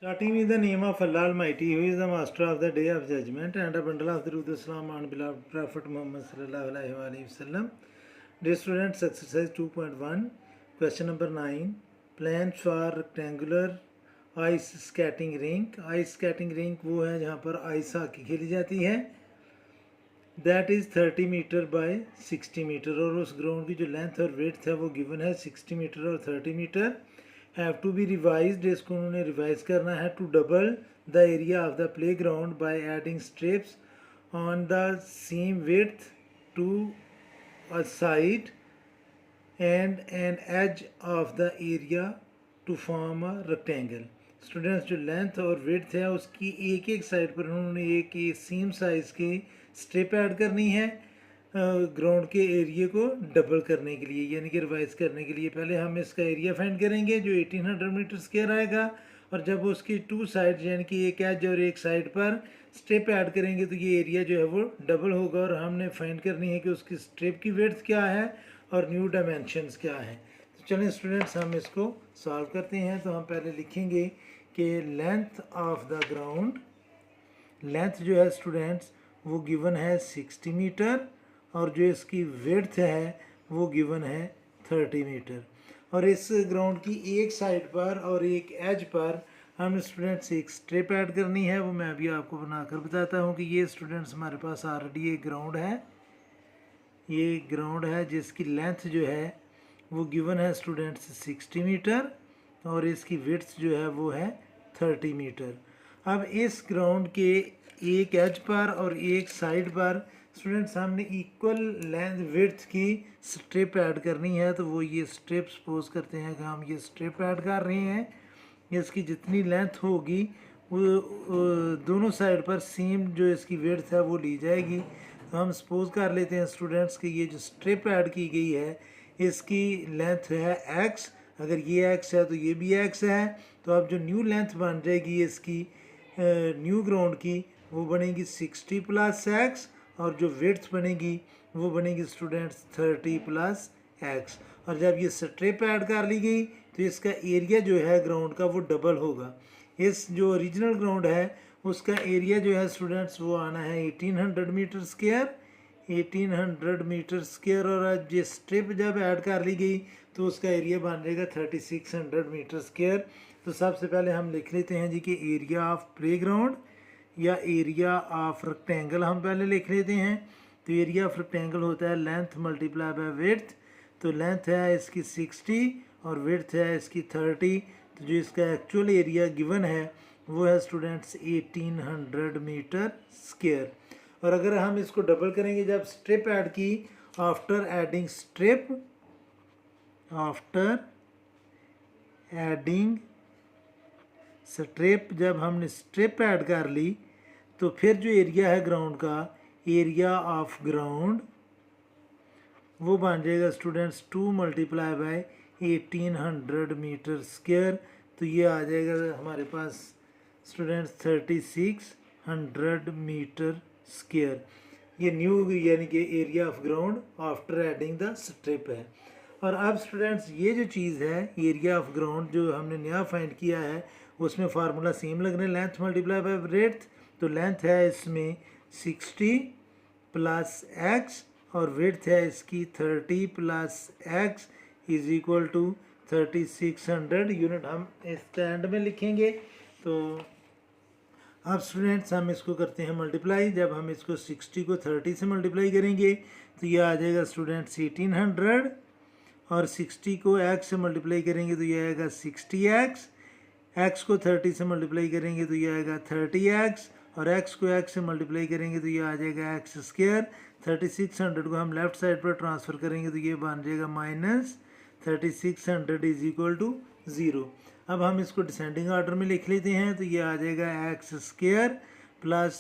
Starting with the name of Allah Almighty, who is the master of the day of judgment and a bundle of truth, Islam, and beloved Prophet Muhammad sallallahu alaihi wasallam. Dear students, exercise 2.1, question number 9. Plans for rectangular ice skating rink. Ice skating rink वो है जहाँ पर ice hockey खेली जाती है. That is 30 metre by 60 metre और उस ground की जो लेंथ और वेड्थ है वो गिवन है 60 मीटर और 30 metre. Have to be revised, इसको उन्होंने रिवाइज करना है. To double the area of the play ground by adding strips on the same width to a side and an edge of the area to form a rectangle. Students, जो length और width है उसकी एक एक side पर उन्होंने एक same size की स्ट्रिप ऐड करनी है ग्राउंड के एरिया को डबल करने के लिए, यानी कि रिवाइज करने के लिए. पहले हम इसका एरिया फाइंड करेंगे जो 1800 मीटर स्क्वायर आएगा, और जब उसकी टू साइड यानी कि एक एज और एक साइड पर स्ट्रिप ऐड करेंगे तो ये एरिया जो है वो डबल होगा. और हमने फाइंड करनी है कि उसकी स्ट्रिप की विड्थ क्या है और न्यू डायमेंशंस क्या है. तो चलें स्टूडेंट्स, हम इसको सॉल्व करते हैं. तो हम पहले लिखेंगे कि length of the ground, length जो है स्टूडेंट्स वो गिवन है 60 मीटर और जो इसकी विड्थ है वो गिवन है 30 मीटर. और इस ग्राउंड की एक साइड पर और एक एज पर हम स्टूडेंट्स एक स्ट्रिप ऐड करनी है. वो मैं अभी आपको बनाकर बताता हूँ कि ये स्टूडेंट्स हमारे पास ऑलरेडी एक ग्राउंड है. ये ग्राउंड है जिसकी लेंथ जो है वो गिवन है स्टूडेंट्स 60 मीटर और इसकी विड्थ जो है वो है 30 मीटर. अब इस ग्राउंड के एक एज पर और एक साइड पर स्टूडेंट्स हमने इक्वल लेंथ विड्थ की स्ट्रिप ऐड करनी है. तो वो ये स्ट्रिप सपोज करते हैं कि हम ये स्ट्रिप ऐड कर रहे हैं. इसकी जितनी लेंथ होगी वो दोनों साइड पर सेम जो इसकी विड्थ है वो ली जाएगी. तो हम सपोज कर लेते हैं स्टूडेंट्स कि ये जो स्ट्रिप ऐड की गई है इसकी लेंथ है x. अगर ये x है तो ये भी x है. तो अब जो न्यू लेंथ बन जाएगी इसकी न्यू ग्राउंड की वो बनेगी 60 प्लस x और जो विड्थ बनेगी वो बनेगी स्टूडेंट्स 30 प्लस x. और जब ये स्ट्रिप ऐड कर ली गई तो इसका एरिया जो है ग्राउंड का वो डबल होगा. इस जो ओरिजिनल ग्राउंड है उसका एरिया जो है स्टूडेंट्स वो आना है 1800 मीटर स्क्वायर, 1800 मीटर स्क्वायर. और आज ये स्ट्रिप जब ऐड कर ली गई तो उसका एरिया बन जाएगा 3600 मीटर स्क्वायर. तो सबसे पहले हम लिख लेते हैं जी कि एरिया ऑफ प्ले ग्राउंड या एरिया ऑफ रेक्टेंगल हम पहले लिख लेते हैं. तो एरिया ऑफ रेक्टेंगल होता है लेंथ मल्टीप्लाई बाय विड्थ. तो लेंथ है इसकी 60 और विड्थ है इसकी 30. तो जो इसका एक्चुअल एरिया गिवन है वो है स्टूडेंट्स 1800 मीटर स्क्वायर. और अगर हम इसको डबल करेंगे जब स्ट्रिप ऐड की, after adding strip, after adding strip, जब हमने स्ट्रिप ऐड कर ली तो फिर जो एरिया है ग्राउंड का, एरिया ऑफ ग्राउंड वो बन जाएगा students 2 multiply by 1800 metre square. तो ये आ जाएगा हमारे पास स्टूडेंट्स 3600 मीटर स्क्वायर. ये न्यू यानी कि area of ground after adding the strip है. और अब स्टूडेंट्स ये जो चीज़ है एरिया ऑफ ग्राउंड जो हमने नया फाइंड किया है उसमें फार्मूला सेम लगने, लेंथ मल्टीप्लाई बाय विड्थ. तो लेंथ है इसमें 60 प्लस x और विड्थ है इसकी 30 plus x is equal to 3600 unit. हम इस एंड में लिखेंगे. तो अब स्टूडेंट्स हम इसको करते हैं मल्टीप्लाई. जब हम इसको 60 को 30 से मल्टीप्लाई करेंगे तो ये आ जाएगा स्टूडेंट्स 1800 और 60 को x से मल्टीप्लाई करेंगे तो ये आएगा 60x. x को 30 से मल्टीप्लाई करेंगे तो ये आएगा 30x और x को x से मल्टीप्लाई करेंगे तो ये आ जाएगा x स्क्वायर. 3600 को हम लेफ्ट साइड पर ट्रांसफ़र करेंगे तो ये बन जाएगा माइनस 3600 इज इक्वल टू 0. अब हम इसको डिसेंडिंग ऑर्डर में लिख लेते हैं. तो ये आ जाएगा x स्क्वायर प्लस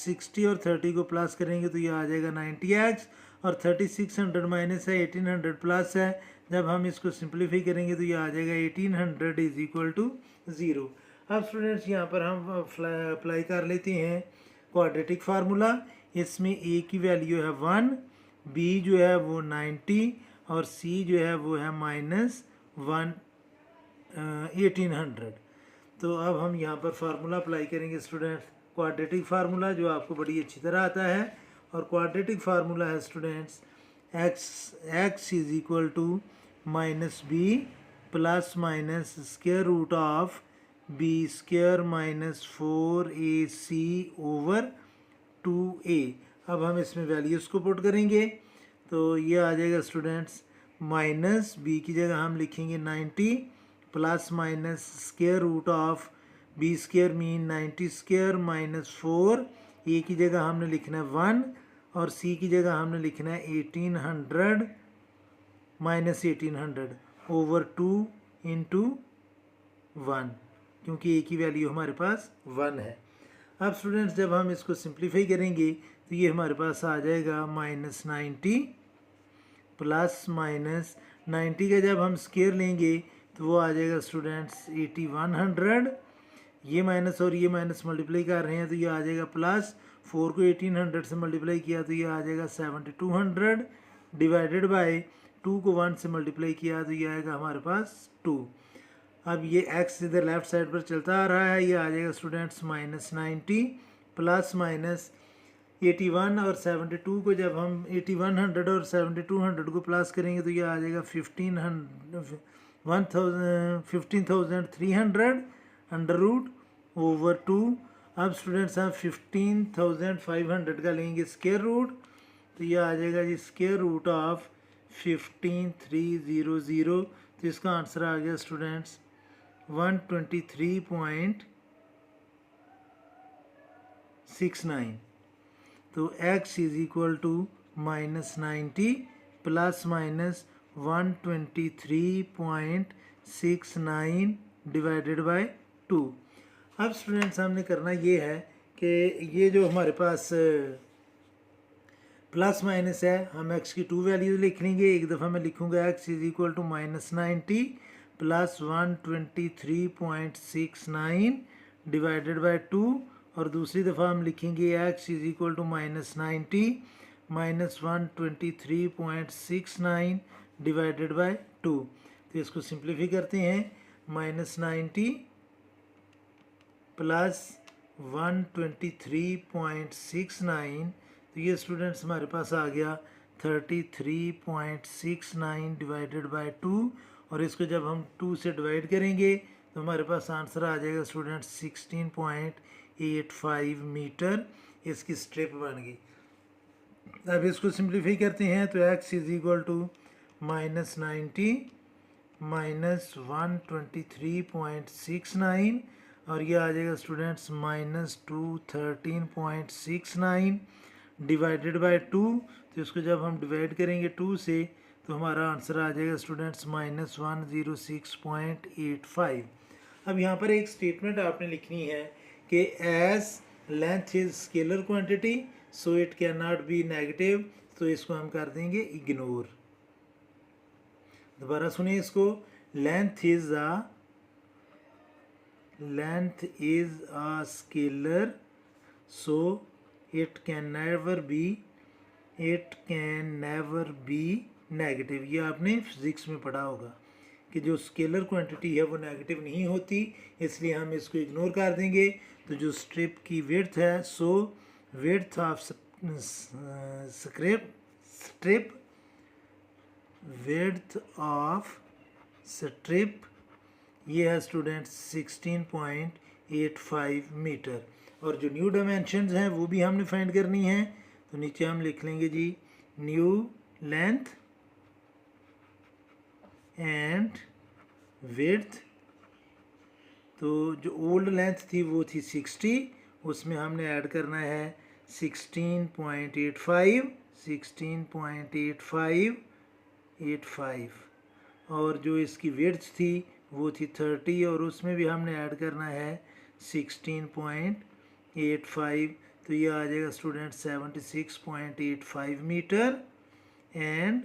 60 और 30 को प्लस करेंगे तो ये आ जाएगा 90x और 3600 माइनस है 1800 प्लस है. जब हम इसको सिंप्लीफाई करेंगे तो ये आ जाएगा 1800 इज इक्वल टू 0. अब स्टूडेंट्स यहाँ पर हम अप्लाई कर लेते हैं क्वाड्रेटिक फार्मूला. इसमें a की वैल्यू है 1, b जो है वो 90 और c जो है वो है -1 1800. तो अब हम यहाँ पर फार्मूला अप्लाई करेंगे स्टूडेंट्स, क्वाड्रेटिक फार्मूला जो आपको बड़ी अच्छी तरह आता है। और क्वाड्रेटिक फार्मूला है students x is equal to minus b plus minus square root of b square minus 4ac over 2a। अब हम इसमें वैल्यूज़ को पुट करेंगे तो ये आ जाएगा स्टूडेंट्स, माइनस बी की जगह हम लिखेंगे 90 plus minus square root of b square mean 90 square minus 4, a की जगह हमने लिखना है 1 और सी की जगह हमने लिखना है 1800 माइनस 1800 ओवर 2 इंटू 1, क्योंकि ए की वैल्यू हमारे पास 1 है। अब स्टूडेंट्स जब हम इसको सिंप्लीफाई करेंगे तो ये हमारे पास आ जाएगा माइनस 90 प्लस माइनस 90 का जब हम स्क्वायर लेंगे तो वो आ जाएगा स्टूडेंट्स 8100, ये माइनस और ये माइनस मल्टीप्लाई कर रहे हैं तो ये आ जाएगा प्लस, 4 को 1800 से मल्टीप्लाई किया तो ये आ जाएगा 7200 डिवाइडेड बाय 2 को 1 से मल्टीप्लाई किया तो ये आएगा हमारे पास 2। अब ये x इधर लेफ्ट साइड पर चलता आ रहा है, ये आ जाएगा स्टूडेंट्स माइनस 90 प्लस माइनस 81 और 72 को जब हम 8100 और 7200 को प्लस करेंगे तो ये आ जाएगा 15,300 अंडर रूट ओवर 2। अब स्टूडेंट्स हम 15,500 का लेंगे स्क्वायर रूट तो ये आ जाएगा जी स्क्वायर रूट ऑफ 15,300, तो इसका आंसर आ गया स्टूडेंट्स 123.69। तो x is equal to minus 90 plus minus 123.69 divided by 2। अब स्टूडेंट्स हमने करना ये है कि ये जो हमारे पास प्लस माइनस है हम x की 2 वैल्यूज लिख लेंगे। एक दफ़ा मैं लिखूँगा x is equal to minus 90 plus 123.69 divided by 2 और दूसरी दफ़ा हम लिखेंगे x is equal to minus 90 minus 123.69 divided by 2। तो इसको सिंप्लीफाई करते हैं, माइनस 90 प्लस 123.69 तो ये स्टूडेंट्स हमारे पास आ गया 33.69 डिवाइडेड बाय 2 और इसको जब हम 2 से डिवाइड करेंगे तो हमारे पास आंसर आ जाएगा स्टूडेंट्स 16.85 मीटर इसकी स्ट्रिप बन गई। अब इसको सिंप्लीफाई करते हैं तो x is equal to minus 90 minus 123.69 और ये आ जाएगा स्टूडेंट्स माइनस 213.69 डिवाइडेड बाय 2। तो इसको जब हम डिवाइड करेंगे 2 से तो हमारा आंसर आ जाएगा स्टूडेंट्स माइनस 106.85। अब यहाँ पर एक स्टेटमेंट आपने लिखनी है कि as length is scalar quantity so it can not be negative, तो इसको हम कर देंगे इग्नोर। दोबारा सुनिए इसको, length is a scalar so it can never be negative. ये आपने फिजिक्स में पढ़ा होगा कि जो स्केलर क्वांटिटी है वो नेगेटिव नहीं होती, इसलिए हम इसको इग्नोर कर देंगे। तो जो स्ट्रिप की विड्थ है सो विड्थ ऑफ स्ट्रिप ये है स्टूडेंट्स 16.85 मीटर। और जो न्यू डायमेंशंस हैं वो भी हमने फाइंड करनी है, तो नीचे हम लिख लेंगे जी न्यू लेंथ एंड विड्थ। तो जो ओल्ड लेंथ थी वो थी 60, उसमें हमने ऐड करना है 16.85 और जो इसकी विड्थ थी वो थी 30 और उसमें भी हमने ऐड करना है 16.85। तो ये आ जाएगा स्टूडेंट 76.85 मीटर एंड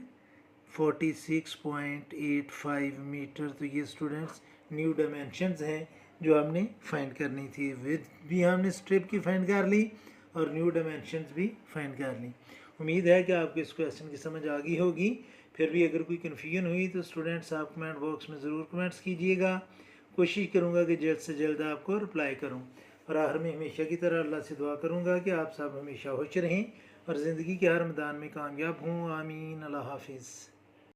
46.85 मीटर। तो ये स्टूडेंट्स न्यू डायमेंशंस हैं जो हमने फाइंड करनी थी। विड्थ भी हमने स्ट्रिप की फाइंड कर ली और न्यू डायमेंशंस भी फाइंड कर ली। उम्मीद है कि आपको इस क्वेश्चन की समझ आ गई होगी। फिर भी अगर कोई कन्फ्यूजन हुई तो स्टूडेंट्स आप कमेंट बॉक्स में ज़रूर कमेंट्स कीजिएगा। कोशिश करूँगा कि जल्द से जल्द आपको रिप्लाई करूँ। और आखिर में हमेशा की तरह अल्लाह से दुआ करूँगा कि आप सब हमेशा खुश रहें और ज़िंदगी के हर मैदान में कामयाब हों। आमीन। अल्लाह हाफिज़।